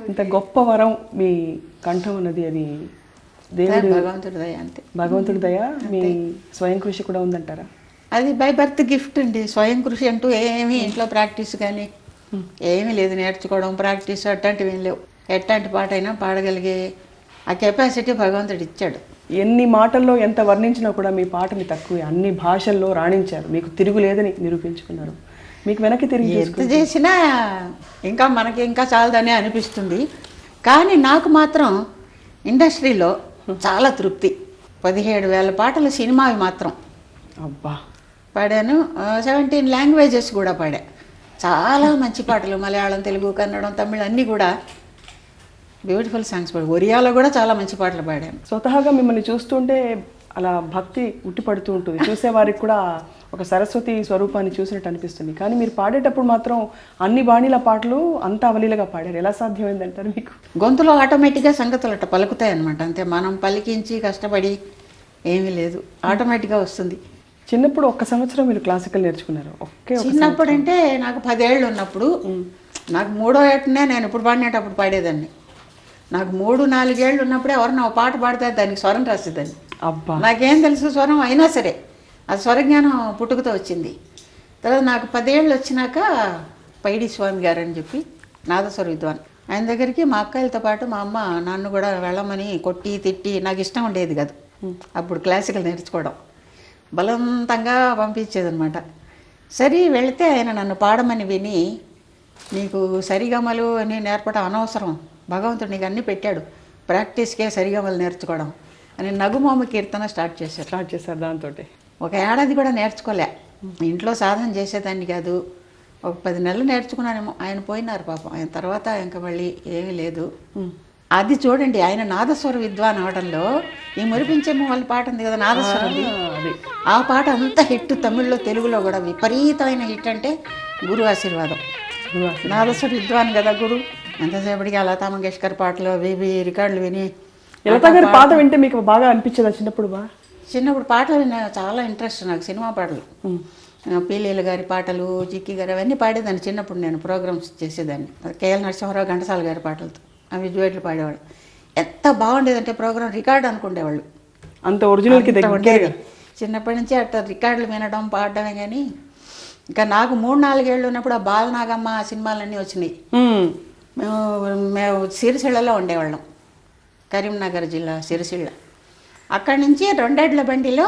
ఇంత గొప్ప వరం మీ కంఠం ఉన్నది, అది దేవుడు భగవంతుడి దయ అంతే. భగవంతుడి దయ, మీ స్వయం కృషి కూడా ఉందంటారా? అది బై బర్త్ గిఫ్ట్ అండి. స్వయం కృషి అంటూ ఏమీ ఇంట్లో ప్రాక్టీస్ కానీ ఏమీ లేదు. నేర్చుకోవడం ప్రాక్టీస్ అట్లాంటివి ఏం లేవు. ఎట్లాంటి పాట అయినా పాడగలిగే ఆ కెపాసిటీ భగవంతుడు ఇచ్చాడు. ఎన్ని మాటల్లో ఎంత వర్ణించినా కూడా మీ పాటని తక్కువే. అన్ని భాషల్లో రాణించారు, మీకు తిరుగులేదని నిరూపించుకున్నారు. మీకు వెనక్కి తిరిగి ఎంత చేసినా ఇంకా మనకి ఇంకా చాలదనే అనిపిస్తుంది. కానీ నాకు మాత్రం ఇండస్ట్రీలో చాలా తృప్తి. 17,000 పాటలు సినిమావి మాత్రం అబ్బా పాడాను. 17 లాంగ్వేజెస్ కూడా పాడా. చాలా మంచి పాటలు, మలయాళం, తెలుగు, కన్నడం, తమిళ్ అన్నీ కూడా బ్యూటిఫుల్ సాంగ్స్ పాడు. ఒరియాలో కూడా చాలా మంచి పాటలు పాడాను. స్వతహాగా మిమ్మల్ని చూస్తుంటే అలా భక్తి ఉట్టిపడుతూ ఉంటుంది. చూసేవారికి కూడా ఒక సరస్వతి స్వరూపాన్ని చూసినట్టు అనిపిస్తుంది. కానీ మీరు పాడేటప్పుడు మాత్రం అన్ని బాణీల పాటలు అంత అవలీలగా పాడారు. ఎలా సాధ్యమైందంటారు మీకు? గొంతులో ఆటోమేటిక్గా సంగతులు అట్ట పలుకుతాయి అనమాట. అంతే, మనం పలికించి కష్టపడి ఏమీ లేదు, ఆటోమేటిక్గా వస్తుంది. చిన్నప్పుడు 1 సంవత్సరం మీరు క్లాసికల్ నేర్చుకున్నారు? చిన్నప్పుడు అంటే నాకు 10 ఏళ్ళు ఉన్నప్పుడు, నాకు 3వ ఏటనే నేను ఇప్పుడు పాడినప్పుడు పాడేదాన్ని. నాకు 3-4 ఏళ్ళు ఉన్నప్పుడే ఎవరన్నా ఒక పాట పాడితే దానికి స్వరం రాసేదాన్ని. అబ్బా, నాకేం తెలుసు స్వరం అయినా సరే, అది స్వరజ్ఞానం పుట్టుకతో వచ్చింది. తర్వాత నాకు 10 ఏళ్ళు వచ్చినాక పైడి స్వామి గారు అని చెప్పి నాదస్వర విద్వాన్, ఆయన దగ్గరికి మా అక్కలతో పాటు మా అమ్మ నన్ను కూడా వెళ్ళమని కొట్టి తిట్టి, నాకు ఇష్టం ఉండేది కాదు అప్పుడు క్లాసికల్ నేర్చుకోవడం, బలవంతంగా పంపించేదనమాట. సరే వెళితే ఆయన నన్ను పాడమని విని, నీకు సరిగమలు అని నేర్పడం అనవసరం, భగవంతుడు నీకు అన్నీ పెట్టాడు, ప్రాక్టీస్కే సరిగమలు నేర్చుకోవడం అని నగుమోము కీర్తన స్టార్ట్ చేశారు. దాంతో 1 ఏడాది కూడా నేర్చుకోలే. ఇంట్లో సాధన చేసేదాన్ని కాదు. ఒక 10 నెలలు నేర్చుకున్నానేమో. ఆయన పోయినారు పాపం. ఆయన తర్వాత ఇంకా మళ్ళీ ఏమీ లేదు. అది చూడండి, ఆయన నాదస్వర విద్వాన్ అవడంలో ఈ మురిపించేమో వాళ్ళ పాట ఉంది కదా, నాదస్వరంది, ఆ పాట అంత హిట్. తమిళ్లో తెలుగులో కూడా విపరీతమైన హిట్. అంటే గురు ఆశీర్వాదం. నాదస్వర విద్వాన్ కదా గురు. ఎంతసేపటికి లతా మంగేష్కర్ పాటలు అవి రికార్డులు విని, లతా గారి పాట వింటే మీకు బాగా అనిపించేదా చిన్నప్పుడు? చిన్నప్పుడు పాటలు విన్నా చాలా ఇంట్రెస్ట్ నాకు. సినిమా పాటలు, పీలీల గారి పాటలు, జిక్కి గారు అవన్నీ పాడేదాన్ని చిన్నప్పుడు. నేను ప్రోగ్రామ్స్ చేసేదాన్ని. కేఎల్ నరసింహారావు, ఘంటసాల గారి పాటలతో అవి డ్యూయట్లు పాడేవాళ్ళు. ఎంత బాగుండేదంటే ప్రోగ్రామ్ రికార్డు అనుకునేవాళ్ళు. అంత ఒరిజినల్కి ఉండేది. చిన్నప్పటి నుంచి అట్లా రికార్డులు వినడం పాడడమే. కానీ ఇంకా నాకు 3-4 ఏళ్ళు ఉన్నప్పుడు ఆ బాలనాగమ్మ ఆ సినిమాలన్నీ వచ్చినాయి. మేము సిరిసిళ్ళలో ఉండేవాళ్ళం, కరీంనగర్ జిల్లా సిరిసిళ్ళ. అక్కడి నుంచి 2 ఏళ్ల బండిలో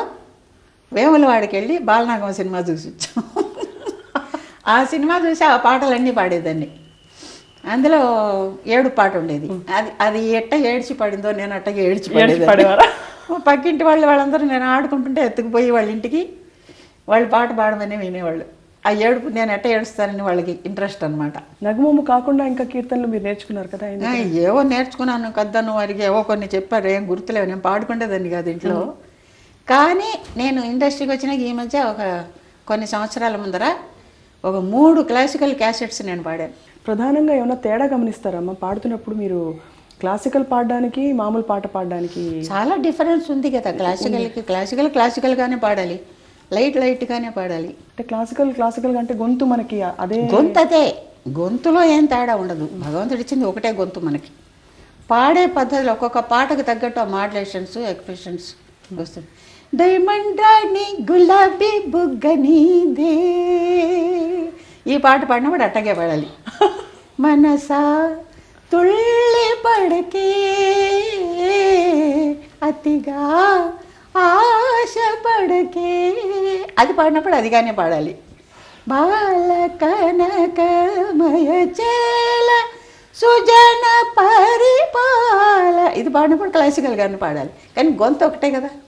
వేములవాడికి వెళ్ళి బాలనాగమ్మ సినిమా చూసి వచ్చాం. ఆ సినిమా చూసి ఆ పాటలన్నీ పాడేదాన్ని. అందులో 7 పాట ఉండేది. అది ఎట్ట ఏడ్చి పడిందో నేను అట్టగా ఏడ్చి పడేదాన్ని. పక్కింటి వాళ్ళందరూ నేను ఆడుకుంటుంటే ఎత్తుకుపోయి వాళ్ళ ఇంటికి వాళ్ళు పాట పాడమని వినేవాళ్ళు. ఆ ఏడుపు నేను ఎట్ట ఏడుస్తానని వాళ్ళకి ఇంట్రెస్ట్ అనమాట. నగుమోము కాకుండా ఇంకా కీర్తనలు మీరు నేర్చుకున్నారు కదా? ఏవో నేర్చుకున్నాను. కద్దను వారికి ఏవో కొన్ని చెప్పారు, ఏం గుర్తులేవు. నేను పాడుకుంటేదాన్ని కాదు ఇంట్లో. కానీ నేను ఇండస్ట్రీకి వచ్చినాక ఈ మధ్య కొన్ని సంవత్సరాల ముందర 3 క్లాసికల్ క్యాసెట్స్ నేను పాడాను. ప్రధానంగా ఏమైనా తేడా గమనిస్తారమ్మా పాడుతున్నప్పుడు? మీరు క్లాసికల్ పాడడానికి మామూలు పాట పాడడానికి చాలా డిఫరెన్స్ ఉంది కదా. క్లాసికల్గానే పాడాలి, లైట్గానే పాడాలి. అంటే క్లాసికల్ అంటే గొంతు మనకి అదే గొంతు, గొంతులో ఏం తేడా ఉండదు. భగవంతుడు ఇచ్చింది ఒకటే గొంతు మనకి. పాడే పద్ధతిలో ఒక్కొక్క పాటకు తగ్గట్టు ఆ మాడ్యులేషన్స్, ఎక్స్ప్రెషన్స్ వస్తుంది. డైమండ్ రాణి గులాబీ బుగ్గనీదే, ఈ పాట పాడినప్పుడు అట్టగే పాడాలి. మనసా తుళ్ళి పడకే అతిగా ఆశ పడకే, అది పాడినప్పుడు అదిగానే పాడాలి. బాల కనకమయ చేల సుజన పరిపాల, ఇది పాడినప్పుడు క్లాసికల్గానే పాడాలి. కానీ గొంతు ఒకటే కదా.